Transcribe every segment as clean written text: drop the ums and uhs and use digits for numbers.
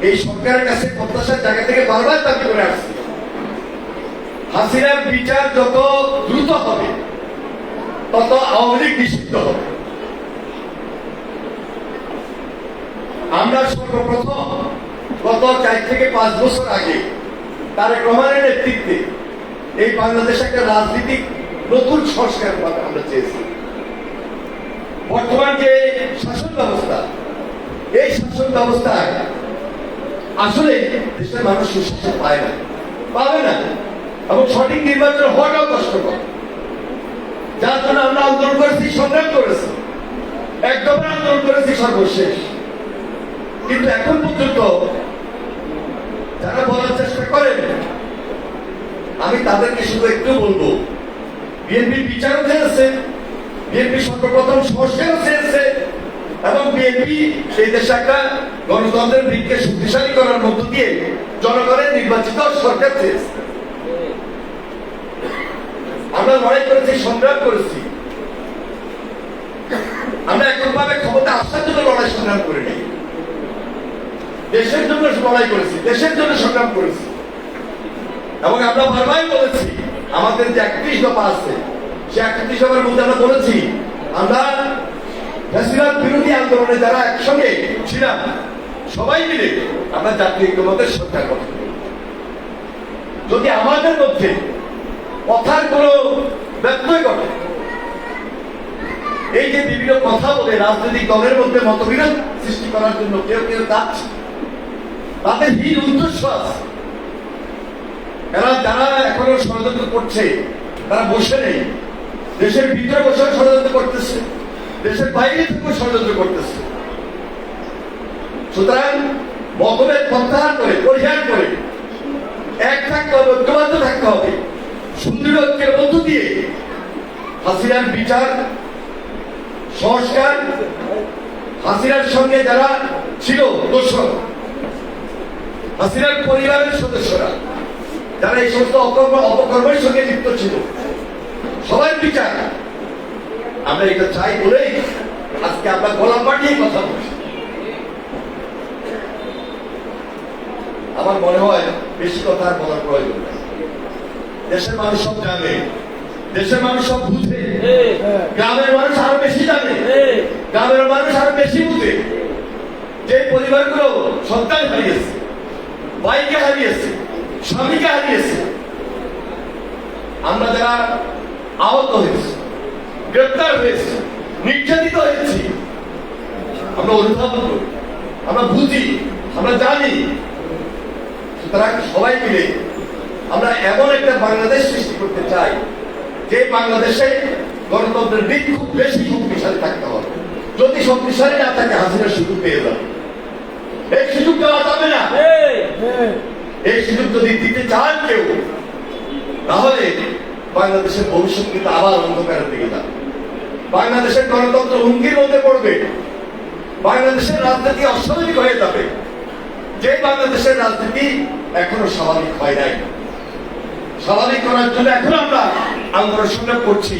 এই সরকারের কাছে প্রত্যাশার জায়গা থেকে বারবার দাবি করে আসছি, হাসিনার বিচার যত দ্রুত হবে তত আওয়ামী লীগ নিষিদ্ধ হবে। আমরা সর্বপ্রথম গত 4 থেকে 5 বছর আগে তারেক রহমানের নেতৃত্বে এই বাংলাদেশ একটা রাজনীতিক নতুন সংস্কার আমরা চেয়েছি। বর্তমান যে শাসন ব্যবস্থা, এই শাসন ব্যবস্থায় আসলে দেশের মানুষ সুশাসন পায় না, পাবে না, এবং সঠিক নির্বাচন হওয়াটাও কষ্টকর। যার জন্য আমরা আন্দোলন করেছি, সংগ্রাম করেছি, একদম আন্দোলন করেছি সর্বশেষ। কিন্তু এখন পর্যন্ত যারা বলার চেষ্টা করেন, আমি তাদেরকে শুধু একটু বলবো, বিএনপি বিচারও চেয়েছে, বিএনপি সর্বপ্রথম সংস্কারও চেয়েছে, এবং বিএনপি সেই দেশে একটা গণতন্ত্রের দিককে শক্তিশালী করার মধ্য দিয়ে জনগণের নির্বাচিত সরকার চেয়েছে। আমরা লড়াই করেছি, সংগ্রাম করেছি। আমরা এককভাবে ক্ষমতা আসার জন্য লড়াই সংগ্রাম করিনি, দেশের জন্য লড়াই করেছি, দেশের জন্য সংগ্রাম করেছি। এবং আমরা বারবার বলেছি, আমাদের যে 31 দফা আছে, সে 31 দফার মধ্যে আমরা বলেছি, আমরা ফ্যাসিবাদ বিরোধী আন্দোলনে যারা একসঙ্গে ছিলাম, সবাই মিলে আমরা জাতীয় ঐক্যমত্যের সরকার গঠন করি। যদি আমাদের মধ্যে কথার কোন ব্যত্যয় ঘটে, এই যে বিভিন্ন কথা বলে রাজনৈতিক দলের মধ্যে মতবিরোধ সৃষ্টি করার জন্য কেউ কেউ যাচ্ছে, তাদের হীন উদ্দেশ্য আছে। এরা যারা এখনো ষড়যন্ত্র করছে, তারা বসে নেই, দেশের ভিতরে বসে ষড়যন্ত্র করতেছে, দেশের বাইরে থেকেও ষড়যন্ত্র করতেছে। সুতরাং মতভেদ প্রত্যাহার করে, পরিহার করে এক থাকতে হবে, ঐক্যবদ্ধ থাকতে হবে। সুন্দর ঐক্যের মধ্য দিয়ে হাসিনার বিচার, সংস্কার, হাসিনার সঙ্গে যারা ছিল দোষর, হাসিনার পরিবারের সদস্যরা যারা এই সমস্ত অপকর্মের সঙ্গে লিপ্ত ছিল, সবার বিচার আমরা এটা চাই বলেই আজকে আমরা গলা পাঠিয়ে কথা বলছি। আমার মনে হয় বেশি কথা আর বলার প্রয়োজন নেই। দেশের মানুষ সব জানে, দেশের মানুষ সব বুঝে, গ্রামের মানুষ আরো বেশি জানে, গ্রামের মানুষ আরো বেশি বুঝে। যে পরিবারগুলো সন্তান হারিয়েছে, ভাইকে হারিয়েছে, স্বামীকে হারিয়েছে, আমরা যারা আহত হয়েছি, গ্রেপ্তার হয়েছি, নির্যাতিত হয়েছি, আমরা অনুভব করি, আমরা বুঝি, আমরা জানি। সুতরাং সবাই মিলে আমরা এমন একটা বাংলাদেশ সৃষ্টি করতে চাই, যে বাংলাদেশে গণতন্ত্রের দিক খুব বেশি শক্তিশালী থাকতে হবে। যদি শক্তিশালী না থাকে, হাসিনার সুযোগ পেয়ে যাবে। এই সুযোগ দেওয়া যাবে না। এই সুযোগ যদি দিতে চান কেউ, তাহলে বাংলাদেশের ভবিষ্যৎ কিন্তু আবার অন্ধকারের দিকে যাবে। বাংলাদেশের গণতন্ত্র হুমকির মধ্যে পড়বে, বাংলাদেশের রাজনীতি অস্বাভাবিক হয়ে যাবে। যে বাংলাদেশের রাজনীতি এখনো স্বাভাবিক হয় নাই, স্বাভাবিক করার জন্য এখন আমরা আন্দোলন সংগ্রাম করছি,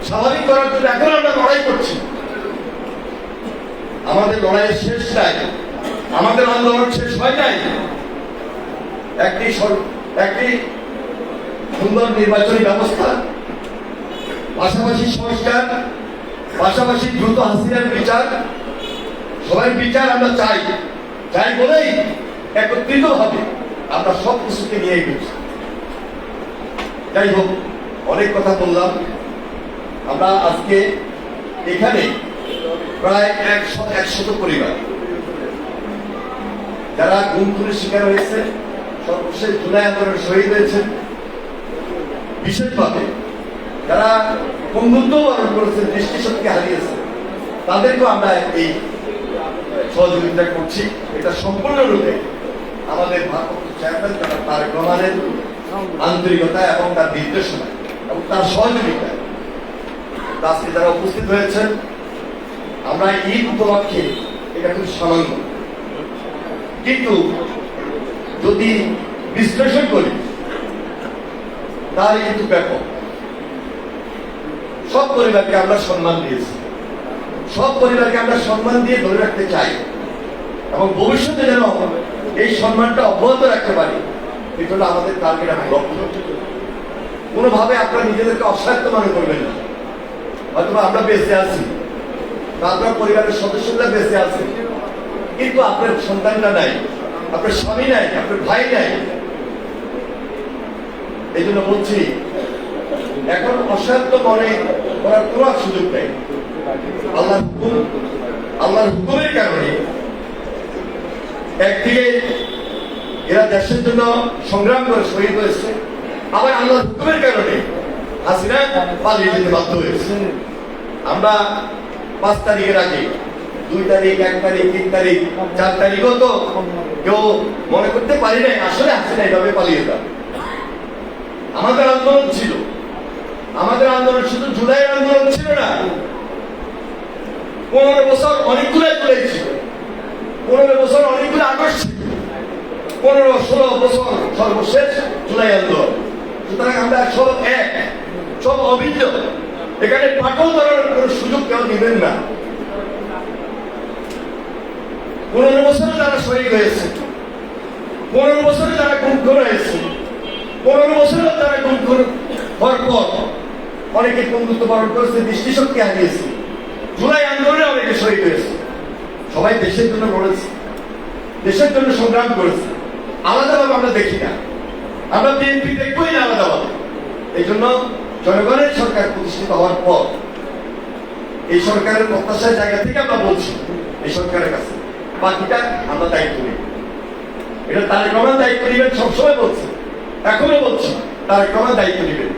স্বাভাবিক করার জন্য এখন আমরা লড়াই করছি। আমাদের লড়াইয়ের শেষ নাই, আমাদের আন্দোলন শেষ হয় নাই। একটি সুন্দর নির্বাচনী ব্যবস্থা, পাশাপাশি সংস্কার, পাশাপাশি দ্রুত হাসিনার বিচার, সবাই বিচার আমরা চাই। চাই বলেই একত্রিত ভাবে আমরা সব কিছুকে নিয়ে গেছি। যাই হোক, অনেক কথা বললাম। আমরা আজকে এখানে প্রায় 100 পরিবার যারা গুম খুনের শিকার হয়েছে, সর্বশেষ জুলাই আন্দোলনে শহীদ হয়েছেন, বিশেষভাবে যারা বন্ধুত্ব বরণ করেছেন, দৃষ্টিশক্তি হারিয়েছে, তাদেরকেও আমরা এই সহযোগিতা করছি। এটা সম্পূর্ণরূপে আমাদের ভারপ্রাপ্ত চেয়ারম্যান তারেক রহমানের আন্তরিকতা এবং তার নির্দেশনা এবং তার সহযোগিতা। আজকে যারা উপস্থিত হয়েছেন, আমরা ঈদ উপলক্ষে এটা খুব সামান্য, কিন্তু যদি বিশ্লেষণ করি তাহলে কিন্তু ব্যাপক। সব পরিবারকে আমরা সম্মান দিয়েছি, সব পরিবারকে আমরা সম্মান দিয়ে ধরে রাখতে চাই, এবং ভবিষ্যতে যেন সম্মানটা অব্যাহত রাখতে পারি, এটা হলো আমাদের টার্গেট, আমার লক্ষ্য। কোনোভাবে আপনারা নিজেদেরকে অসাধ্য মনে করবেন না। হয়তো আমরা বেঁচে আছি বা আপনার পরিবারের সদস্যরা বেঁচে আছে, কিন্তু আপনার সন্তানটা নাই, আপনার স্বামী নাই, আপনার ভাই নাই। এই জন্য বলছি, এখন অসাধ্য মনে করার কোনো সুযোগ নেই। আল্লাহর হুকুমের কারণে একদিকে এরা দেশের জন্য সংগ্রাম করে শহীদ হয়েছে, আবার আল্লাহর হুকুমের কারণে হাসিনা পালিয়ে যেতে বাধ্য হয়েছে। আমরা 5 তারিখের আগে 2 তারিখ, 1 তারিখ, 3 তারিখ, 4 তারিখও তো কেউ মনে করতে পারি নাই আসলে হাসিনা এইভাবে পালিয়ে যাবে। আমাদের আন্দোলন ছিল, আমাদের আন্দোলন শুধু জুলাইয়ের আন্দোলন ছিল না। 15 বছর অনেকগুলো জুলাই ছিল, 15 বছর অনেকগুলো আগস্ট ছিল, 15-16 বছর সর্বশেষ জুলাই আন্দোলন। সুতরাং আমরা সব এক, সব অভিন্ন। এখানে পাঠক ধরার কোন সুযোগ কেউ নেবেন না। 15 বছরে যারা শহীদ হয়েছে, 15 বছরে যারা গুম করা হয়েছে, 15 বছরে যারা গুম হওয়ার পর অনেকে বন্ধুত্ব বরণ করেছে, দৃষ্টিশক্তি হারিয়েছে। জুলাই আন্দোলনে অনেকে শহীদ হয়েছে। সবাই দেশের জন্য লড়েছে, দেশের জন্য সংগ্রাম করেছে। আলাদাভাবে আমরা দেখি না, আমরা বিএনপি দেখবই না আলাদাভাবে। এই জন্য জনগণের সরকার প্রতিষ্ঠিত হওয়ার পর এই সরকারের প্রত্যাশার জায়গা থেকে আমরা বলছি এই সরকারের কাছে, বাকিটা আমরা দায়িত্ব নিই। এটা তারেক রহমান দায়িত্ব নেবেন, সবসময় বলছি, এখনো বলছি, তারেক রহমান দায়িত্ব নেবেন।